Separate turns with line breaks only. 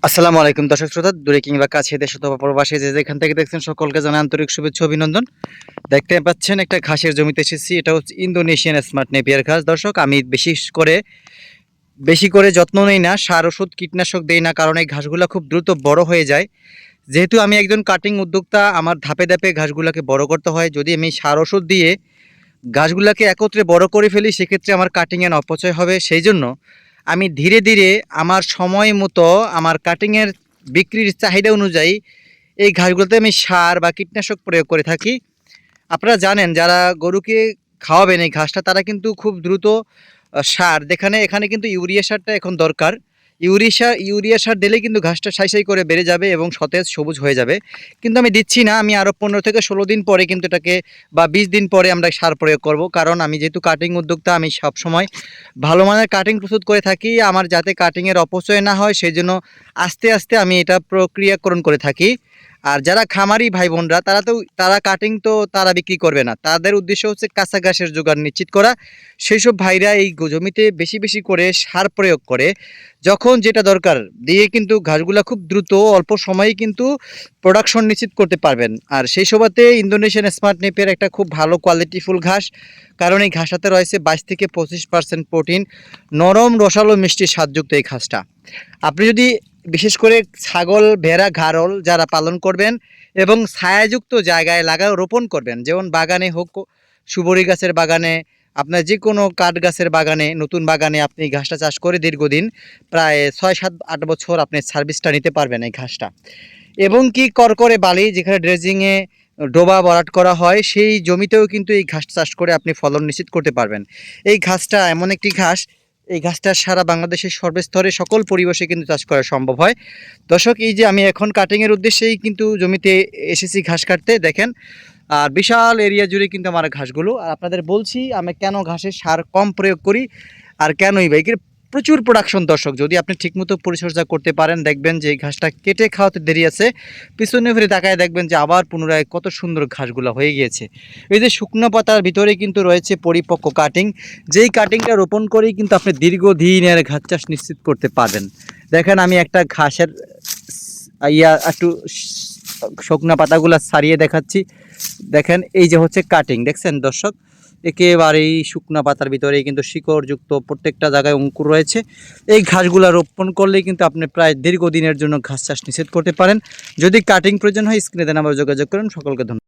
আসসালামু আলাইকুম দর্শক শ্রোতা, দূরে কিংবা কাছে, দেশে অথবা প্রবাসে যে যেখান থেকে দেখছেন সকলকে জানাই আন্তরিক শুভেচ্ছা অভিনন্দন। দেখতে পাচ্ছেন একটা ঘাসের জমিতে এসেছি। এটা হচ্ছে ইন্দোনেশিয়ান স্মার্ট নেপিয়ার ঘাস। দর্শক, আমি বেশি করে যত্ন নেই না, সার ওষুধ কীটনাশক দেই না, কারণ এই ঘাসগুলো খুব দ্রুত বড় হয়ে যায়। যেহেতু আমি একজন কাটিং উদ্যোক্তা, আমার ধাপে ধাপে ঘাসগুলোকে বড় করতে হয়। যদি আমি সার ওষুধ দিয়ে গাছগুলাকে একত্রে বড় করে ফেলি, সেক্ষেত্রে আমার কাটিংয়ের অপচয় হবে। সেই জন্য আমি ধীরে ধীরে আমার সময় মতো আমার কাটিংয়ের বিক্রির চাহিদা অনুযায়ী এই ঘাসগুলোতে আমি সার বা কীটনাশক প্রয়োগ করে থাকি। আপনারা জানেন, যারা গরুকে খাওয়াবেন এই ঘাসটা, তারা কিন্তু খুব দ্রুত সার এখানে কিন্তু ইউরিয়া সারটা এখন দরকার। ইউরিয়া সার দিলে কিন্তু ঘাসটা সাই সাই করে বেড়ে যাবে এবং সতেজ সবুজ হয়ে যাবে। কিন্তু আমি দিচ্ছি না, আমি আরও 15 থেকে 16 দিন পরে কিন্তু এটাকে, বা 20 দিন পরে আমরা সার প্রয়োগ করব। কারণ আমি যেহেতু কাটিং উদ্যোক্তা, আমি সবসময় ভালো মানের কাটিং প্রস্তুত করে থাকি। আমার যাতে কাটিংয়ের অপচয় না হয়, সেই জন্য আস্তে আস্তে আমি এটা প্রক্রিয়াকরণ করে থাকি। আর যারা খামারি ভাই বোনরা, তারা কাটিং তো তারা বিক্রি করবে না, তাদের উদ্দেশ্য হচ্ছে কাঁচা ঘাসের জোগাড় নিশ্চিত করা। সেই সব ভাইরা এই জমিতে বেশি বেশি করে সার প্রয়োগ করে, যখন যেটা দরকার দিয়ে কিন্তু ঘাসগুলা খুব দ্রুত অল্প সময়েই কিন্তু প্রোডাকশন নিশ্চিত করতে পারবেন। আর সেই সবাতে ইন্দোনেশিয়ান স্মার্ট নেপিয়ার একটা খুব ভালো কোয়ালিটিফুল ঘাস, কারণ এই ঘাসটাতে রয়েছে 22 থেকে 25% প্রোটিন, নরম রসালো মিষ্টি স্বাদযুক্ত এই ঘাসটা। আপনি যদি বিশেষ করে ছাগল, ভেড়া, ঘাড়ল যারা পালন করবেন এবং ছায়াযুক্ত জায়গায় রোপণ করবেন, যেমন বাগানে হোক, সুবরি গাছের বাগানে, আপনার যে কোনো কাঠ গাছের বাগানে, নতুন বাগানে আপনি ঘাসটা চাষ করে দীর্ঘদিন, প্রায় 6, 7, 8 বছর আপনি সার্ভিসটা নিতে পারবেন এই ঘাসটা। এবং কি করকরে বালি, যেখানে ড্রেজিংয়ে ডোবা ভরাট করা হয়, সেই জমিতেও কিন্তু এই ঘাস চাষ করে আপনি ফলন নিশ্চিত করতে পারবেন। এই ঘাসটা এমন একটি ঘাস, এই ঘাসটা সারা বাংলাদেশের সর্বস্তরে সকল পরিবেশে কিন্তু চাষ করা সম্ভব হয়। দর্শক, এই যে আমি এখন কাটিংয়ের উদ্দেশ্যেই কিন্তু জমিতে এসেছি ঘাস কাটতে, দেখেন। আর বিশাল এরিয়া জুড়ে কিন্তু আমার ঘাসগুলো। আর আপনাদের বলছি আমি কেন ঘাসের সার কম প্রয়োগ করি আর কেনই বা এর প্রচুর প্রোডাকশন। দর্শক, যদি আপনি ঠিকমতো পরিচর্যা করতে পারেন, দেখবেন যে এই ঘাসটা কেটে খাওয়াতে দেরি আছে, পিছনে ফিরে তাকায় দেখবেন যে আবার পুনরায় কত সুন্দর ঘাসগুলো হয়ে গিয়েছে। এই যে শুকনো পাতার ভিতরে কিন্তু রয়েছে পরিপক্ক কাটিং, যেই কাটিংটা রোপণ করেই কিন্তু আপনি দীর্ঘদিনের ঘাস চাষ নিশ্চিত করতে পারবেন। দেখেন, আমি একটা ঘাসের একটু শুকনো পাতাগুলো ছাড়িয়ে দেখাচ্ছি। দেখেন, এই যে হচ্ছে কাটিং, দেখছেন দর্শক, একেবারেই শুকনো পাতার ভিতরেই কিন্তু শিকড়যুক্ত প্রত্যেকটা জায়গায় অঙ্কুর রয়েছে। এই ঘাসগুলো রোপণ করলে কিন্তু আপনি প্রায় দীর্ঘদিনের জন্য ঘাস চাষ নিষেধ করতে পারেন। যদি কাটিং প্রয়োজন হয়, স্ক্রিনে দেন, আবার যোগাযোগ করেন। সকলকে ধন্যবাদ।